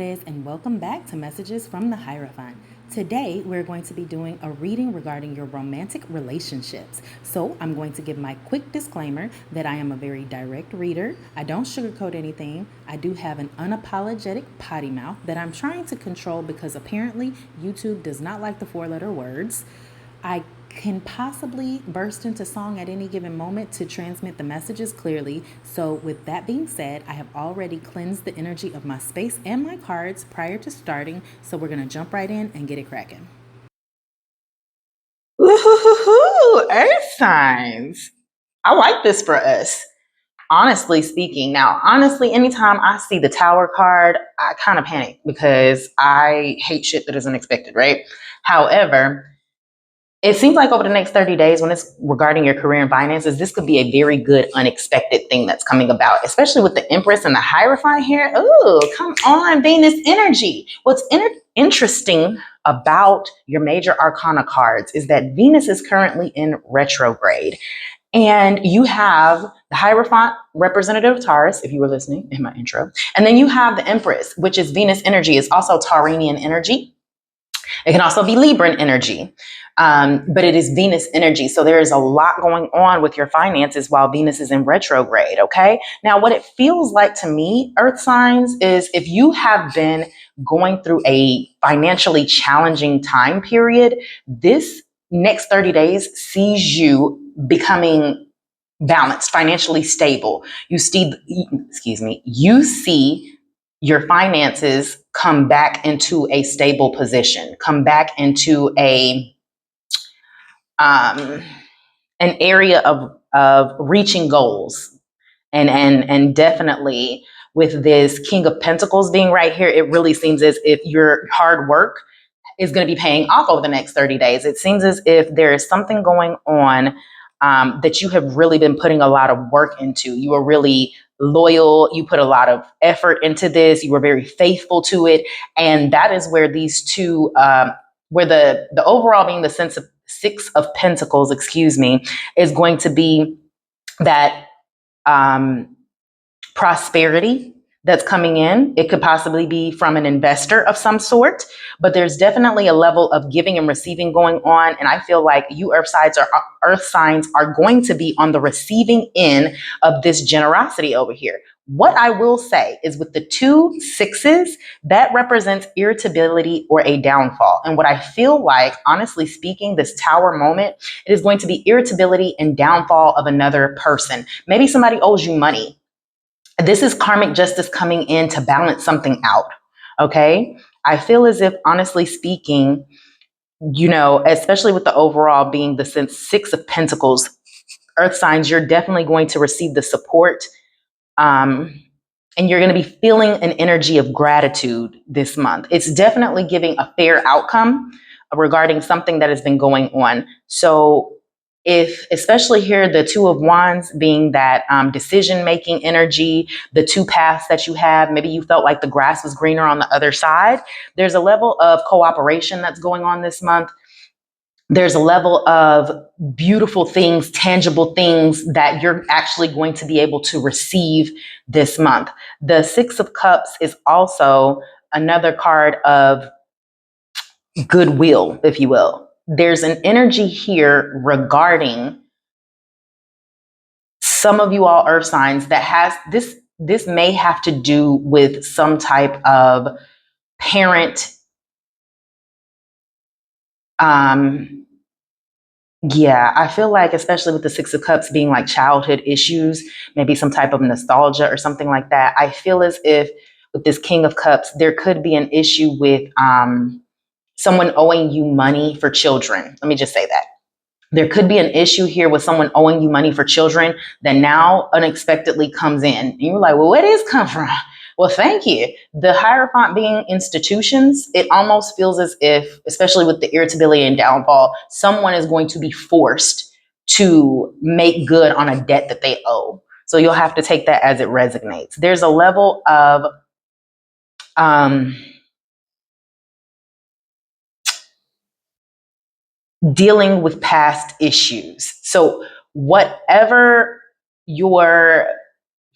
guys, and welcome back to Messages from the Hierophant. Today, we're going to be doing a reading regarding your romantic relationships. So, I'm going to give my quick disclaimer that I am a very direct reader. I don't sugarcoat anything. I do have an unapologetic potty mouth that I'm trying to control because apparently YouTube does not like the four-letter words. I can possibly burst into song at any given moment to transmit the messages clearly. So, with that being said, I have already cleansed the energy of my space and my cards prior to starting. So, we're going to jump right in and get it cracking. Ooh, earth signs. I like this for us. Honestly speaking, now, honestly, anytime I see the Tower card, I kind of panic because I hate shit that is unexpected, right? However, it seems like over the next 30 days, when it's regarding your career and finances, this could be a very good unexpected thing that's coming about, especially with the Empress and the Hierophant here. Ooh, come on, Venus energy. What's interesting about your major arcana cards is that Venus is currently in retrograde. And you have the Hierophant, representative of Taurus, if you were listening in my intro. And then you have the Empress, which is Venus energy, is also Tauranian energy. It can also be Libran energy, but it is Venus energy. So there is a lot going on with your finances while Venus is in retrograde, okay? Now, what it feels like to me, Earth signs, is if you have been going through a financially challenging time period, this next 30 days sees you becoming balanced, financially stable. You see your finances come back into a stable position, come back into um, an area of reaching goals, and definitely with this King of Pentacles being right here, it really seems as if your hard work is going to be paying off over the next 30 days. It seems as if there is something going on that you have really been putting a lot of work into. You are really loyal. You put a lot of effort into this. You were very faithful to it. And that is where these two, where the overall being the sense of Six of Pentacles, excuse me, is going to be that prosperity that's coming in. It could possibly be from an investor of some sort, but there's definitely a level of giving and receiving going on. And I feel like you earth signs are going to be on the receiving end of this generosity over here. What I will say is with the 2 6s, that represents irritability or a downfall. And what I feel like, honestly speaking, this Tower moment, it is going to be irritability and downfall of another person. Maybe somebody owes you money. This is karmic justice coming in to balance something out. Okay. I feel as if, honestly speaking, especially with the overall being the Six of Pentacles, Earth signs, you're definitely going to receive the support. And you're going to be feeling an energy of gratitude this month. It's definitely giving a fair outcome regarding something that has been going on. So if, especially here, the Two of Wands being that decision-making energy, the two paths that you have, maybe you felt like the grass was greener on the other side. There's a level of cooperation that's going on this month. There's a level of beautiful things, tangible things that you're actually going to be able to receive this month. The Six of Cups is also another card of goodwill, if you will. There's an energy here regarding some of you all earth signs that has this may have to do with some type of parent yeah, I feel like, especially with the Six of Cups being like childhood issues, maybe some type of nostalgia or something like that. I feel as if with this King of Cups, there could be an issue with someone owing you money for children. Let me just say that. There could be an issue here with someone owing you money for children that now unexpectedly comes in. And you're like, well, where did this come from? Well, thank you. The Hierophant being institutions, it almost feels as if, especially with the irritability and downfall, someone is going to be forced to make good on a debt that they owe. So you'll have to take that as it resonates. There's a level of dealing with past issues. So whatever your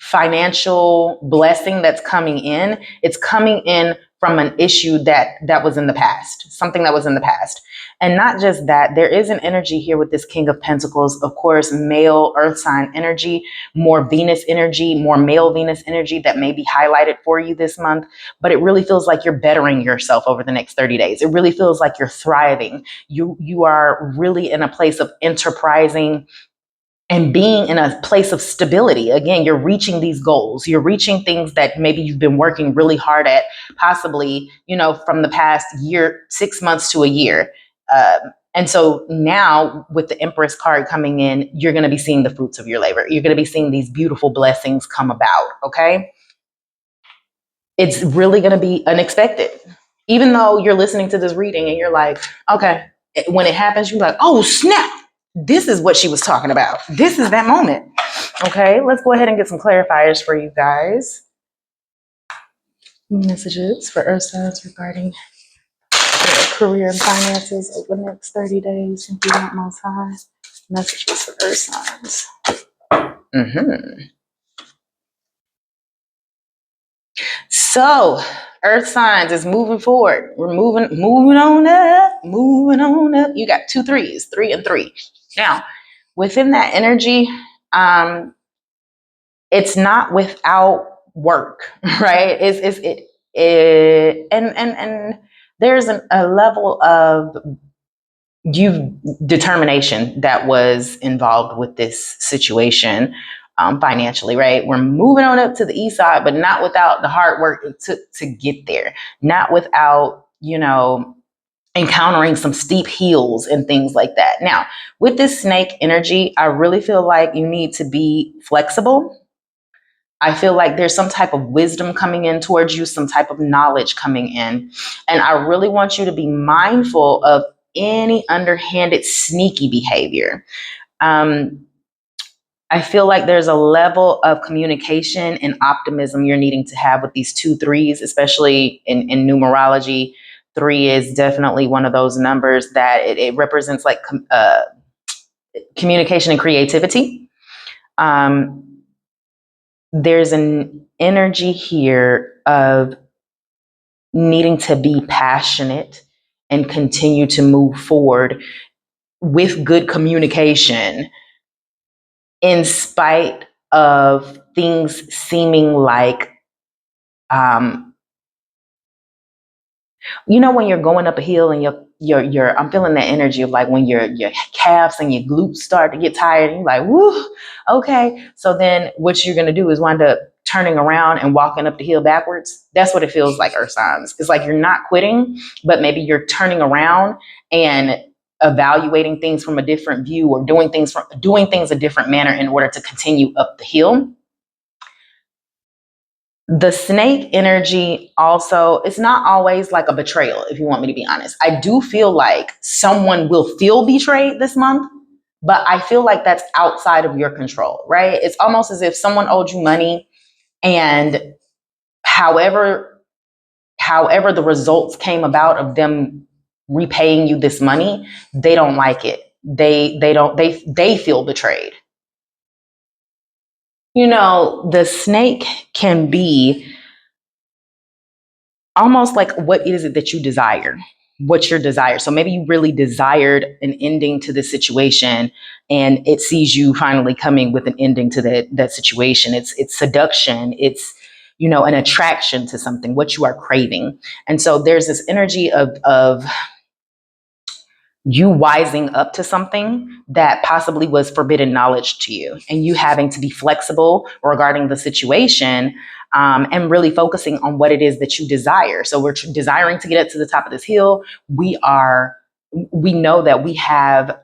financial blessing that's coming in, it's coming in from an issue that was in the past, something that was in the past. And not just that, there is an energy here with this King of Pentacles, of course, male earth sign energy, more Venus energy, more male Venus energy that may be highlighted for you this month. But it really feels like you're bettering yourself over the next 30 days. It really feels like you're thriving. You are really in a place of enterprising and being in a place of stability. Again, you're reaching these goals. You're reaching things that maybe you've been working really hard at, possibly, from the past year, 6 months to a year. And so now with the Empress card coming in, you're going to be seeing the fruits of your labor. You're going to be seeing these beautiful blessings come about. Okay. It's really going to be unexpected. Even though you're listening to this reading and you're like, okay, when it happens, you're like, oh, snap. This is what she was talking about. This is that moment. Okay, let's go ahead and get some clarifiers for you guys. Messages for Earth signs regarding career and finances over the next 30 days. If you want most high. Messages for Earth signs. So, Earth signs is moving forward. We're moving on up. You got 2 3s, 3 and 3. Now, within that energy, it's not without work, right? And there's a level of determination that was involved with this situation. Financially, right? We're moving on up to the east side, but not without the hard work it took to get there. Not without, encountering some steep hills and things like that. Now, with this snake energy, I really feel like you need to be flexible. I feel like there's some type of wisdom coming in towards you, some type of knowledge coming in. And I really want you to be mindful of any underhanded, sneaky behavior. I feel like there's a level of communication and optimism you're needing to have with these 2 3s, especially in numerology. 3 is definitely one of those numbers that it represents like communication and creativity. There's an energy here of needing to be passionate and continue to move forward with good communication in spite of things seeming like, when you're going up a hill and you're I'm feeling that energy of like when your calves and your glutes start to get tired and you're like, woo, okay. So then what you're going to do is wind up turning around and walking up the hill backwards. That's what it feels like, Earth signs. It's like you're not quitting, but maybe you're turning around and evaluating things from a different view or doing things a different manner in order to continue up the hill. The snake energy also, it's not always like a betrayal, if you want me to be honest. I do feel like someone will feel betrayed this month, but I feel like that's outside of your control, right? It's almost as if someone owed you money and however the results came about of them repaying you this money, they don't like it. They feel betrayed. The snake can be almost like, what is it that you desire? What's your desire? So maybe you really desired an ending to this situation and it sees you finally coming with an ending to that situation. It's seduction. It's, an attraction to something, what you are craving. And so there's this energy of you wising up to something that possibly was forbidden knowledge to you and you having to be flexible regarding the situation, and really focusing on what it is that you desire. So we're desiring to get up to the top of this hill. We know that we have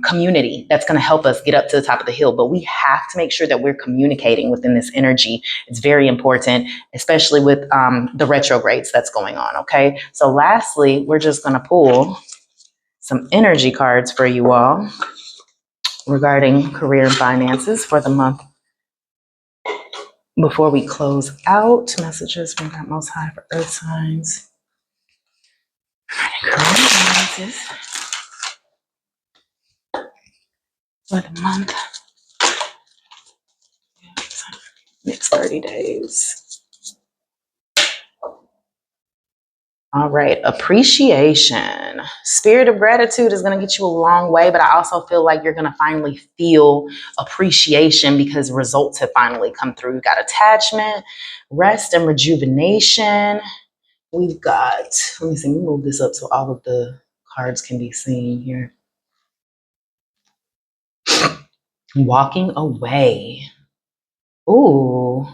community that's going to help us get up to the top of the hill, but we have to make sure that we're communicating within this energy. It's very important, especially with the retrogrades that's going on. Okay. So lastly, we're just going to pull some energy cards for you all regarding career and finances for the month before we close out. Messages from God Most High for Earth signs. Career and finances for the month 30 days. All right, appreciation. Spirit of gratitude is going to get you a long way, but I also feel like you're going to finally feel appreciation because results have finally come through. You've got attachment, rest, and rejuvenation. We've got, let me see, let me move this up so all of the cards can be seen here. Walking away. Ooh,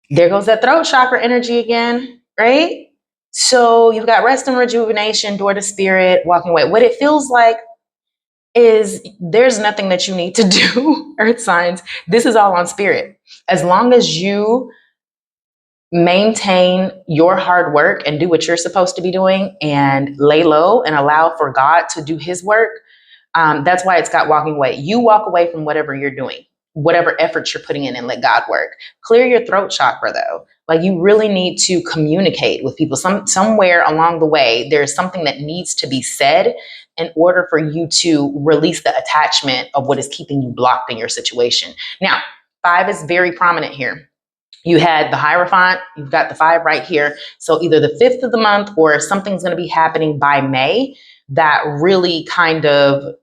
there goes that throat chakra energy again, right? So you've got rest and rejuvenation, door to spirit, walking away. What it feels like is there's nothing that you need to do, earth signs. This is all on spirit. As long as you maintain your hard work and do what you're supposed to be doing and lay low and allow for God to do his work, that's why it's got walking away. You walk away from whatever you're doing, whatever efforts you're putting in, and let God work. Clear your throat chakra though. Like you really need to communicate with people. Somewhere along the way, there's something that needs to be said in order for you to release the attachment of what is keeping you blocked in your situation. Now, 5 is very prominent here. You had the Hierophant, you've got the 5 right here. So either the 5th of the month or something's going to be happening by May that really kind of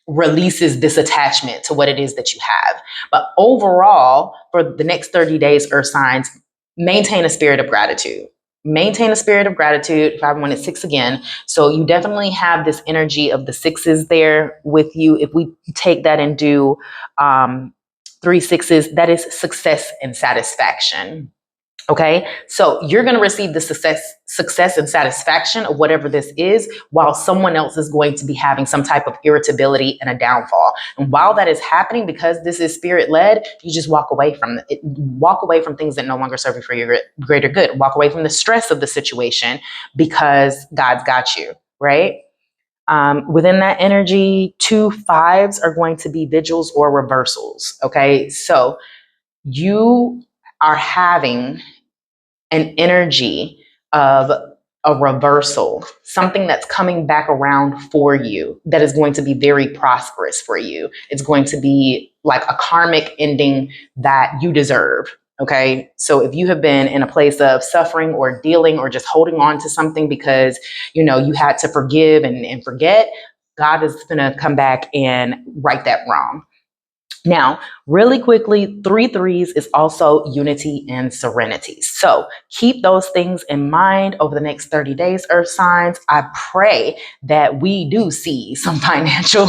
releases this attachment to what it is that you have. But overall, for the next 30 days, earth signs, maintain a spirit of gratitude. Maintain a spirit of gratitude. If I wanted 6 again. So you definitely have this energy of the 6s there with you. If we take that and do 3 6s, that is success and satisfaction. Okay, so you're going to receive the success and satisfaction of whatever this is, while someone else is going to be having some type of irritability and a downfall. And while that is happening, because this is spirit led, you just walk away from it. Walk away from things that no longer serve you for your greater good. Walk away from the stress of the situation because God's got you, right? Within that energy, 2 5s are going to be vigils or reversals. Okay, so you are having an energy of a reversal, something that's coming back around for you that is going to be very prosperous for you. It's going to be like a karmic ending that you deserve. Okay. So if you have been in a place of suffering or dealing or just holding on to something because, you had to forgive and forget, God is going to come back and right that wrong. Now, really quickly, 3 3s is also unity and serenity. So keep those things in mind over the next 30 days, earth signs. I pray that we do see some financial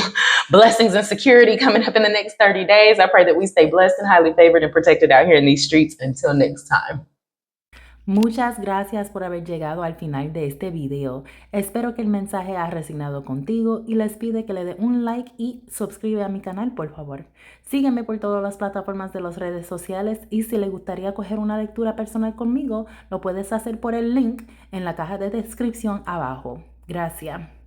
blessings and security coming up in the next 30 days. I pray that we stay blessed and highly favored and protected out here in these streets. Until next time. Muchas gracias por haber llegado al final de este video. Espero que el mensaje haya resonado contigo y les pido que le dé un like y suscribe a mi canal, por favor. Sígueme por todas las plataformas de las redes sociales y si le gustaría coger una lectura personal conmigo, lo puedes hacer por el link en la caja de descripción abajo. Gracias.